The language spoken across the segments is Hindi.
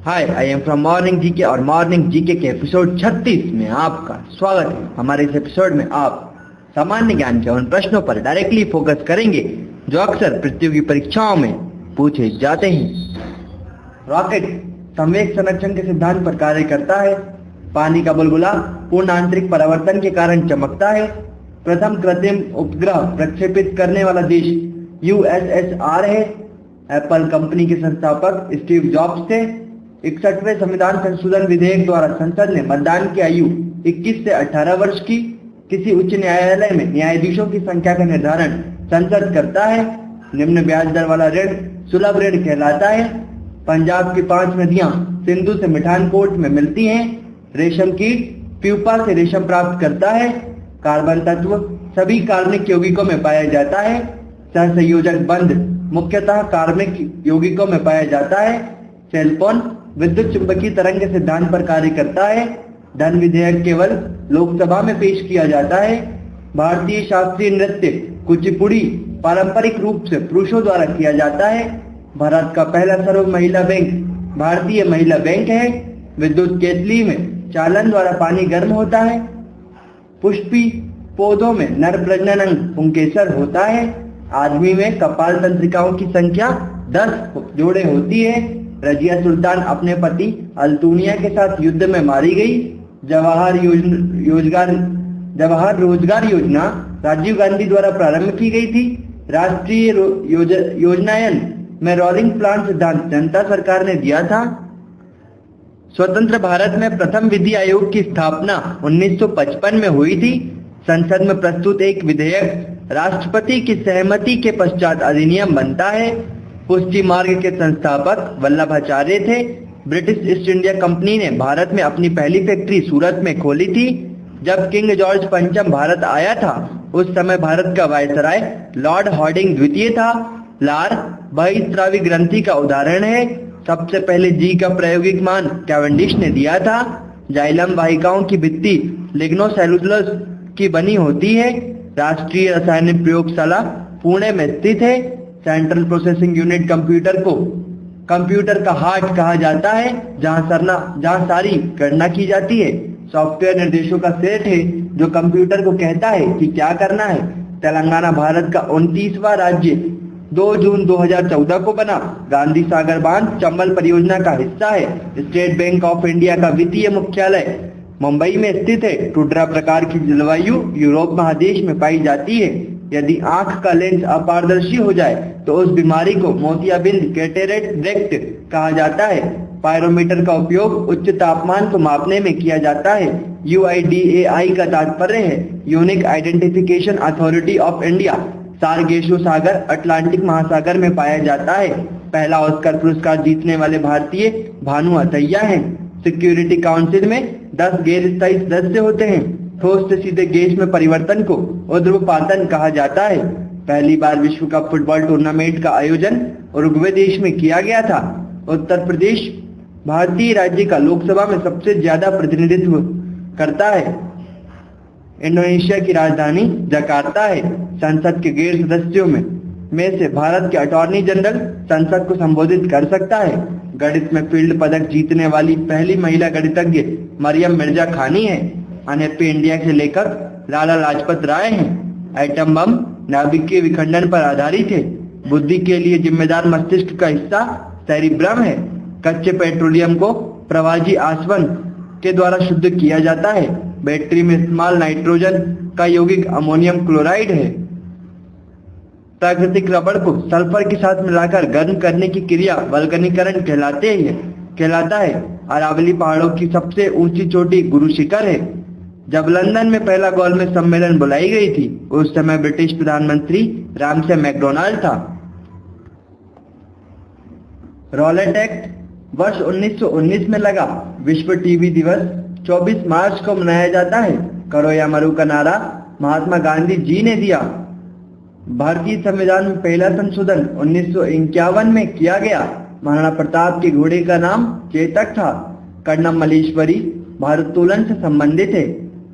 Hi, I am from morning GK और मॉर्निंग जीके के एपिसोड 36 में आपका स्वागत है। हमारे इस एपिसोड में आप सामान्य ज्ञान के उन प्रश्नों पर डायरेक्टली फोकस करेंगे जो अक्सर प्रतियोगी परीक्षाओं में पूछे जाते हैं। रॉकेट संवेग संरक्षण के सिद्धांत पर कार्य करता है। पानी का बुलबुला पूर्ण आंतरिक परावर्तन के कारण चमकता है। प्रथम कृत्रिम उपग्रह प्रक्षेपित करने वाला देश यूएसएसआर है। एप्पल कंपनी के संस्थापक स्टीव जॉब्स थे। 61वें संविधान संशोधन विधेयक द्वारा संसद ने मतदान की आयु 21 से 18 वर्ष की। किसी उच्च न्यायालय में न्यायाधीशों की संख्या का निर्धारण संसद करता है। निम्न ब्याज दर वाला ऋण सुलभ ऋण कहलाता है। पंजाब की 5 नदियां सिंधु से मिठानकोट में मिलती हैं। रेशम कीट प्यूपा से रेशम प्राप्त करता है। कार्बन तत्व सभी कार्बनिक यौगिकों में पाया जाता है। सहसंयोजक बंध मुख्यतः कार्बनिक यौगिकों में पाया जाता है। सेलफोन विद्युत चुंबकीय तरंग के सिद्धांत पर कार्य करता है। धन विधेयक केवल लोकसभा में पेश किया जाता है। भारतीय शास्त्रीय नृत्य कुचिपुड़ी पारंपरिक रूप से पुरुषों द्वारा किया जाता है। भारत का पहला सर्व महिला बैंक भारतीय महिला बैंक है। विद्युत केतली में चालन द्वारा पानी गर्म होता है। पुष्पी पौधों में नर प्रजनन अंग पुंकेसर होता है। आदमी में कपाल तंत्रिकाओं की संख्या 10 जोड़े होती है। रजिया सुल्तान अपने पति अल्तुनिया के साथ युद्ध में मारी गई। जवाहर रोजगार योजना राजीव गांधी द्वारा प्रारंभ की गई थी। राष्ट्रीय योजनायन में रोलिंग प्लांट सिद्धांत जनता सरकार ने दिया था। स्वतंत्र भारत में प्रथम विधि आयोग की स्थापना 1955 में हुई थी। संसद में प्रस्तुत एक विधेयक राष्ट्रपति की सहमति के पश्चात अधिनियम बनता है। पुष्टि मार्ग के संस्थापक वल्लभाचार्य थे। ब्रिटिश ईस्ट इंडिया कंपनी ने भारत में अपनी पहली फैक्ट्री सूरत में खोली थी। जब किंग जॉर्ज पंचम भारत आया था उस समय भारत का वायसराय लॉर्ड हार्डिंग द्वितीय था। लार बहिस्रावी ग्रंथि का उदाहरण है। सबसे पहले जी का प्रायोगिक मान कैवेंडिश ने दिया था। जाइलम वाहिकाओं की भित्ति लिग्नोसेलुलोज की बनी होती है। राष्ट्रीय रासायनिक प्रयोगशाला पुणे में स्थित है। सेंट्रल प्रोसेसिंग यूनिट कंप्यूटर का हार्ट कहा जाता है जहां सारी गणना की जाती है। सॉफ्टवेयर निर्देशों का सेट है जो कंप्यूटर को कहता है कि क्या करना है। तेलंगाना भारत का 29वां राज्य 2 जून 2014 को बना। गांधी सागर बांध चंबल परियोजना का हिस्सा है। स्टेट बैंक ऑफ इंडिया का वित्तीय मुख्यालय मुंबई में स्थित है। टुड्रा प्रकार की जलवायु यूरोप महादेश में पाई जाती है। यदि आंख का लेंस अपारदर्शी हो जाए तो उस बीमारी को मोतियाबिंद कैटरेक्ट कहा जाता है। पायरोमीटर का उपयोग उच्च तापमान को मापने में किया जाता है। UIDAI का तात्पर्य है unique identification authority of India. सार्गेसो Sagar Atlantic महासागर में पाया जाता है। पहला ऑस्कर पुरस्कार जीतने वाले भारतीय भानु अथैया हैं। सिक्योरिटी काउंसिल में 10 गैर स्थायी सदस्य होते हैं। ठोस से सीधे गैस में परिवर्तन को ऊर्ध्वपातन कहा जाता है। पहली बार विश्व कप फुटबॉल टूर्नामेंट का आयोजन उरुग्वे देश में किया गया था। उत्तर प्रदेश भारतीय राज्य का लोकसभा में सबसे ज्यादा प्रतिनिधित्व करता है। इंडोनेशिया की राजधानी जकार्ता है। संसद के गैर सदस्यों में से भारत के अटॉर्नी जनरल संसद को संबोधित कर सकता है। गणित में फील्ड पदक जीतने वाली पहली महिला गणितज्ञ मरियम मिर्जा खानी है। अनहैप्पी इंडिया के लेखक लाला लाजपत राय हैं। एटम बम नाभिकीय विखंडन पर आधारित है। बुद्धि के लिए जिम्मेदार मस्तिष्क का हिस्सा सेरिब्रम है। कच्चे पेट्रोलियम को प्रवाजी आसवन के द्वारा शुद्ध किया जाता है। बैटरी में इस्तेमाल नाइट्रोजन का यौगिक अमोनियम क्लोराइड है। प्राकृतिक रबड़ को सल्फर के साथ मिलाकर गर्म करने की क्रिया वल्कनीकरण कहलाता है। अरावली पहाड़ों की सबसे ऊंची चोटी गुरु शिखर है। जब लंदन में पहला गोलमेज सम्मेलन बुलाई गई थी उस समय ब्रिटिश प्रधानमंत्री रामसे मैकडोनाल्ड था। रॉलेट एक्ट वर्ष 1919 में लगा। विश्व टीबी दिवस 24 मार्च को मनाया जाता है। करो या मरो का नारा महात्मा गांधी जी ने दिया। भारतीय संविधान में पहला संशोधन 1951 में किया गया। महाराणा प्रताप के घोड़े का नाम चेतक था। कर्णम मल्लेश्वरी भारोत्तोलन से संबंधित है।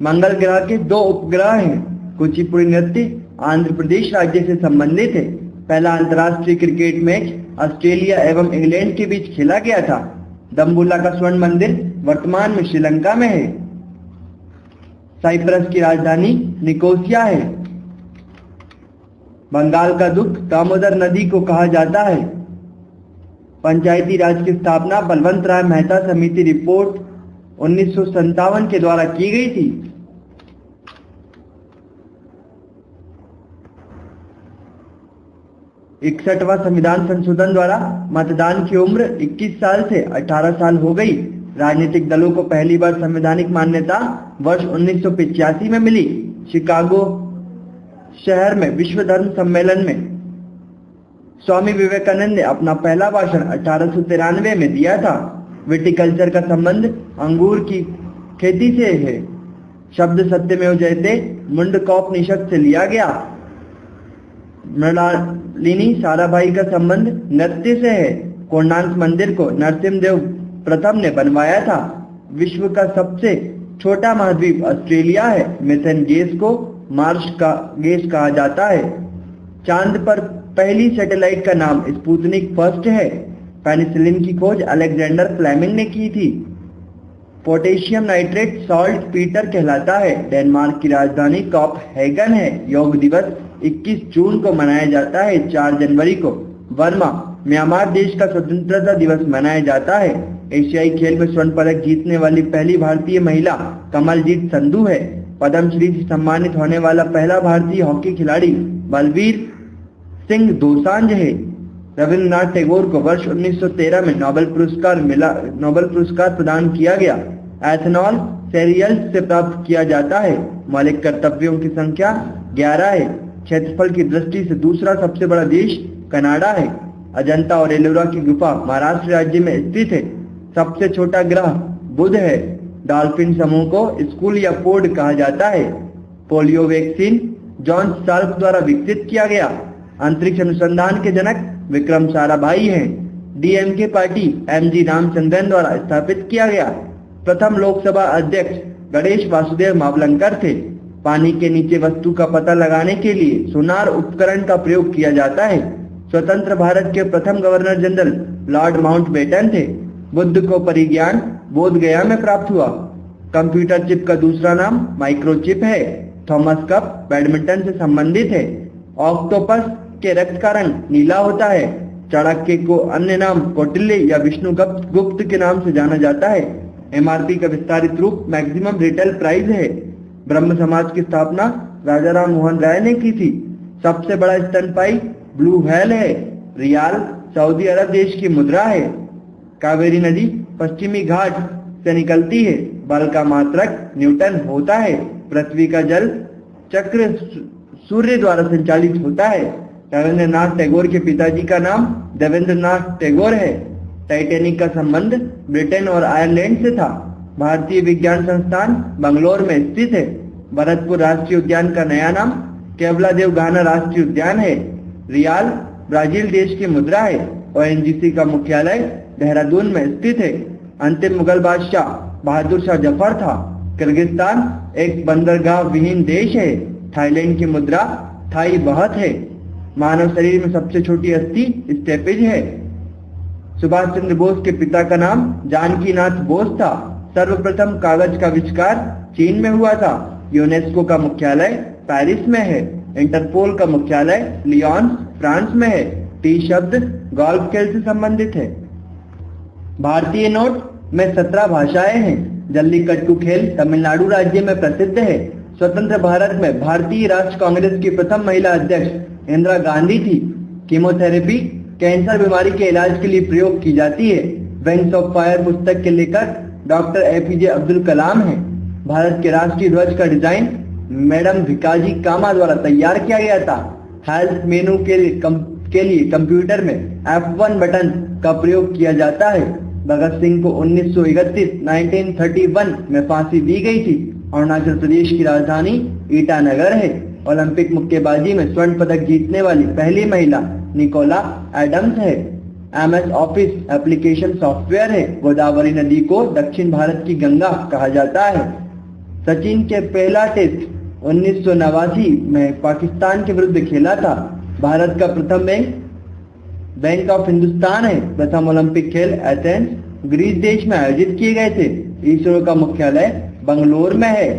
मंगल ग्रह के 2 उपग्रह हैं। कुचिपुड़ी नृत्य आंध्र प्रदेश राज्य से संबंधित है। पहला अंतर्राष्ट्रीय क्रिकेट मैच ऑस्ट्रेलिया एवं इंग्लैंड के बीच खेला गया था। दम्बुल्ला का स्वर्ण मंदिर वर्तमान में श्रीलंका में है। साइप्रस की राजधानी निकोसिया है। बंगाल का दुख दामोदर नदी को कहा जाता है। पंचायती राज की स्थापना बलवंत राय मेहता समिति रिपोर्ट 1957 के द्वारा की गई थी। इकसठवां संविधान संशोधन द्वारा मतदान की उम्र 21 साल से 18 साल हो गई। राजनीतिक दलों को पहली बार संवैधानिक मान्यता वर्ष 1985 में मिली। शिकागो शहर में विश्व धर्म सम्मेलन में स्वामी विवेकानंद ने अपना पहला भाषण 1893 में दिया था। विटिकल्चर का संबंध अंगूर की खेती से है। शब्द सत्यमेव जयते मुंडकोपनिषद से लिया गया। मृणालिनी साराभाई का संबंध नृत्य से है। कोणार्क मंदिर को नरसिम्हदेव प्रथम ने बनवाया था। विश्व का सबसे छोटा महाद्वीप ऑस्ट्रेलिया है। मीथेन गैस को मार्स का गैस कहा जाता है। चांद पर पहली सैटेलाइट का नाम स्पुतनिक फर्स्ट है। पेनिसिलिन की खोज अलेक्जेंडर फ्लेमिंग ने की थी। पोटेशियम नाइट्रेट सॉल्ट पीटर कहलाता है। डेनमार्क की राजधानी कोपहेगन है। योग दिवस 21 जून को मनाया जाता है। 4 जनवरी को बर्मा म्यांमार देश का स्वतंत्रता दिवस मनाया जाता है। एशियाई खेल में स्वर्ण पदक जीतने वाली पहली भारतीय महिला कमलजीत संधू है। पद्मश्री से सम्मानित होने वाला पहला भारतीय हॉकी खिलाड़ी बलबीर सिंह दोसांझ है। रविंद्रनाथ टैगोर को वर्ष 1913 में नोबेल पुरस्कार प्रदान किया गया। एथेनॉल सेरियल्स से प्राप्त किया जाता है। मौलिक कर्तव्यों की संख्या 11 है। क्षेत्रफल की दृष्टि से दूसरा सबसे बड़ा देश कनाडा है। अजंता और एलोरा की गुफा महाराष्ट्र राज्य में स्थित है। सबसे छोटा ग्रह बुध है। डॉल्फिन समूह को स्कूल या पोड कहा जाता है। पोलियो वैक्सीन जॉन साल्क द्वारा विकसित किया गया। अंतरिक्ष अनुसंधान के जनक विक्रम साराभाई हैं। डीएमके पार्टी एमजी रामचंद्रन द्वारा स्थापित किया गया। प्रथम लोकसभा अध्यक्ष गणेश वासुदेव मावलंकर थे। पानी के नीचे वस्तु का पता लगाने के लिए सोनार उपकरण का प्रयोग किया जाता है। स्वतंत्र भारत के प्रथम गवर्नर जनरल लॉर्ड माउंटबेटन थे। बुद्ध को परिज्ञान बोध गया में प्राप्त हुआ। कंप्यूटर चिप का दूसरा नाम माइक्रोचिप है। थॉमस कप बैडमिंटन से संबंधित है। ऑक्टोपस के रक्त का रंग नीला होता है। चाणक्य को अन्य नाम कौटिल्य या विष्णुगुप्त के नाम से जाना जाता है। एमआरपी का विस्तारित रूप मैक्सिमम रिटेल प्राइस है। ब्रह्म समाज की स्थापना राजा राम मोहन राय ने की थी। सबसे बड़ा स्तनपायी ब्लू व्हेल है। रियाल सऊदी अरब देश की मुद्रा है। कावेरी नदी पश्चिमी घाट से निकलती है। बल का मात्रक न्यूटन होता है। पृथ्वी का जल चक्र सूर्य द्वारा संचालित होता है। रविंद्रनाथ टैगोर के पिताजी का नाम देवेंद्रनाथ टैगोर है। टाइटैनिक का संबंध ब्रिटेन और आयरलैंड से था। भारतीय विज्ञान संस्थान बंगलोर में स्थित है। भरतपुर राष्ट्रीय उद्यान का नया नाम केवलादेव गाना राष्ट्रीय उद्यान है। रियाल ब्राजील देश की मुद्रा है। ओएनजीसी का मुख्यालय देहरादून में स्थित है। अंतिम मुगल बादशाह बहादुर शाह जफर था। किर्गिस्तान एक बंदरगाह विहीन देश है। थाईलैंड की मुद्रा थाई बहत है। मानव शरीर में सबसे छोटी अस्थि स्टेपेज है। सुभाष चंद्र बोस के पिता का नाम जानकीनाथ बोस था। सर्वप्रथम कागज का आविष्कार चीन में हुआ था। यूनेस्को का मुख्यालय पेरिस में है। इंटरपोल का मुख्यालय लियोन फ्रांस में है। टी शब्द गोल्फ खेल से संबंधित है। भारतीय नोट में 17 भाषाएं हैं। जल्लीकट्टू खेल तमिलनाडु राज्य में प्रसिद्ध है। स्वतंत्र भारत में भारतीय राष्ट्र कांग्रेस की प्रथम महिला अध्यक्ष इंदिरा गांधी थी। कीमोथेरेपी कैंसर बीमारी के इलाज के लिए प्रयोग की जाती है। विंग्स ऑफ फायर पुस्तक के लेखक डॉक्टर एपीजे अब्दुल कलाम हैं। भारत के राष्ट्रीय ध्वज का डिजाइन मैडम भिकाजी कामा द्वारा तैयार किया गया था। हेल्थ मेनू के लिए कंप्यूटर में F1 बटन का प्रयोग किया जाता है। भगत सिंह को 1931 में फांसी दी गई थी। अरुणाचल प्रदेश की राजधानी ईटानगर है। ओलंपिक मुक्केबाजी में स्वर्ण पदक जीतने वाली पहली महिला निकोला एडम्स है। MS ऑफिस एप्लीकेशन सॉफ्टवेयर है। गोदावरी नदी को दक्षिण भारत की गंगा कहा जाता है। सचिन के पहला टेस्ट 1989 में पाकिस्तान के विरुद्ध खेला था। भारत का प्रथम बैंक ऑफ हिंदुस्तान है। प्रथम ओलंपिक खेल एथेंस ग्रीस देश में आयोजित किए गए थे। इसरो का मुख्यालय बंगलोर में है।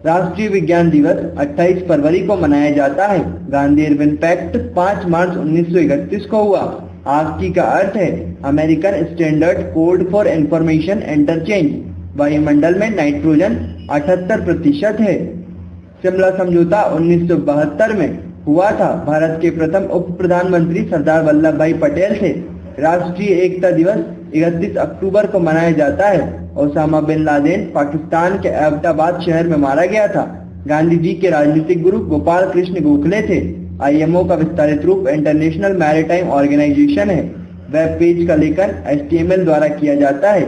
राष्ट्रीय विज्ञान दिवस 28 फरवरी को मनाया जाता है। गांधी अर्बन पैक्ट 5 मार्च 1931 को हुआ। आस्की का अर्थ है American standard code for information interchange. वायुमंडल में नाइट्रोजन 78% है। शिमला समझौता 1972 में हुआ था। भारत के प्रथम उप प्रधानमंत्री सरदार वल्लभ भाई पटेल थे। राष्ट्रीय एकता दिवस 31 अक्टूबर को मनाया जाता है। ओसामा बिन लादेन पाकिस्तान के एबटाबाद शहर में मारा गया था। गांधी जी के राजनीतिक गुरु गोपाल कृष्ण गोखले थे। आईएमओ का विस्तारित रूप इंटरनेशनल मैरीटाइम ऑर्गेनाइजेशन है। वेब पेज का लेखन HTML द्वारा किया जाता है।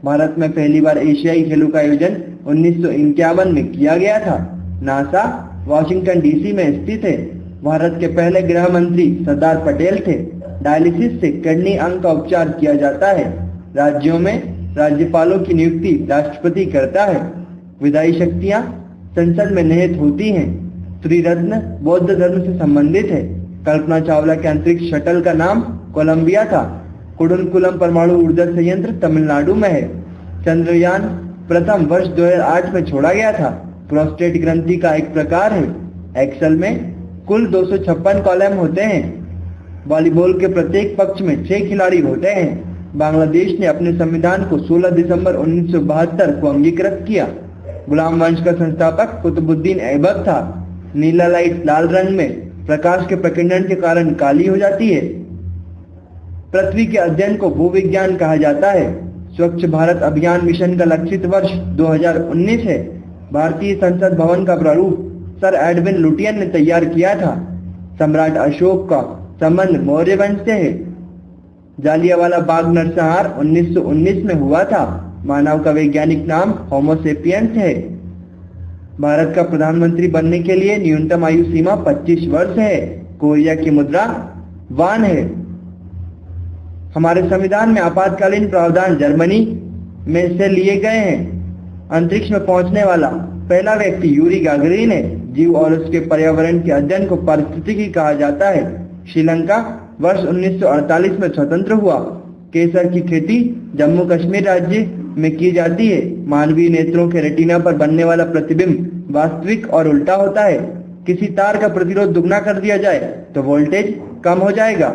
भारत में पहली बार एशियाई खेलों का आयोजन 1951 में किया गया था। नासा वाशिंगटन DC में स्थित है। भारत के पहले गृह मंत्री सरदार पटेल थे। डायलिसिस से किडनी अंग का उपचार किया जाता है। राज्यों में राज्यपालों की नियुक्ति राष्ट्रपति करता है। विधायी शक्तियां संसद में निहित होती हैं। त्रिरत्न बौद्ध धर्म से संबंधित है। कल्पना चावला के अंतरिक्ष शटल का नाम कोलंबिया था। कुडनकुलम परमाणु ऊर्जा संयंत्र तमिलनाडु में है। चंद्रयान प्रथम वर्ष 2008 में छोड़ा गया था। प्रोस्टेट ग्रंथि का एक प्रकार है। एक्सेल में कुल 256 कॉलम होते हैं। वॉलीबॉल के प्रत्येक पक्ष में 6 खिलाड़ी होते हैं। बांग्लादेश ने अपने संविधान को 16 दिसंबर 1972 को अंगीकृत किया। गुलाम वंश का संस्थापक कुतुबुद्दीन ऐबक था। नीला लाइट लाल रंग में प्रकाश के प्रकीर्णन के कारण काली हो जाती है। पृथ्वी के अध्ययन को भूविज्ञान कहा जाता है। स्वच्छ भारत अभियान मिशन का लक्षित वर्ष 2019 है। भारतीय संसद भवन का प्रारूप सर एडविन लुटियन ने तैयार किया था। सम्राट अशोक का संबंध मौर्य वंश से है। जालियांवाला बाग नरसंहार 1919 में हुआ था। मानव का वैज्ञानिक नाम होमोसेपियंस है। भारत का प्रधानमंत्री बनने के लिए न्यूनतम आयु सीमा 25 वर्ष है। कोरिया की मुद्रा वान है। हमारे संविधान में आपातकालीन प्रावधान जर्मनी में से लिए गए हैं। अंतरिक्ष में पहुंचने वाला पहला व्यक्ति यूरी गागरिन है। जीव और उसके पर्यावरण के अध्ययन को पारिस्थितिकी कहा जाता है। श्रीलंका वर्ष 1948 में स्वतंत्र हुआ। केसर की खेती जम्मू कश्मीर राज्य में की जाती है। मानवीय नेत्रों के रेटिना पर बनने वाला प्रतिबिंब वास्तविक और उल्टा होता है। किसी तार का प्रतिरोध दुगना कर दिया जाए तो वोल्टेज कम हो जाएगा।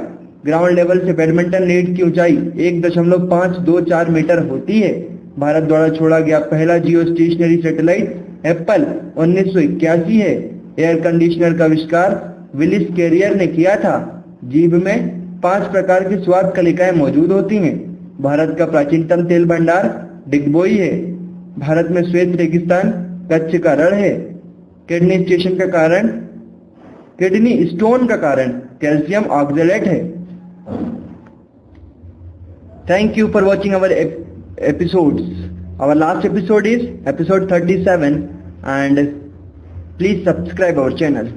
ग्राउंड लेवल से बैडमिंटन नेट की ऊंचाई 1.524 मीटर होती है। भारत द्वारा छोड़ा गया पहला जियो स्टेशनरी सैटेलाइट एप्पल 1981 है। एयर कंडीशनर का आविष्कार विलिस कैरियर ने किया था। जीभ में 5 प्रकार की स्वाद कलिकाएं मौजूद होती हैं। भारत का प्राचीनतम तेल भंडार डिगबोई है। भारत में श्वेत रेगिस्तान कच्छ का रण है। किडनी स्टोन का कारण कैल्शियम ऑक्सलेट है। Thank you for watching our episodes. Our last episode is episode 37 and please subscribe our channel.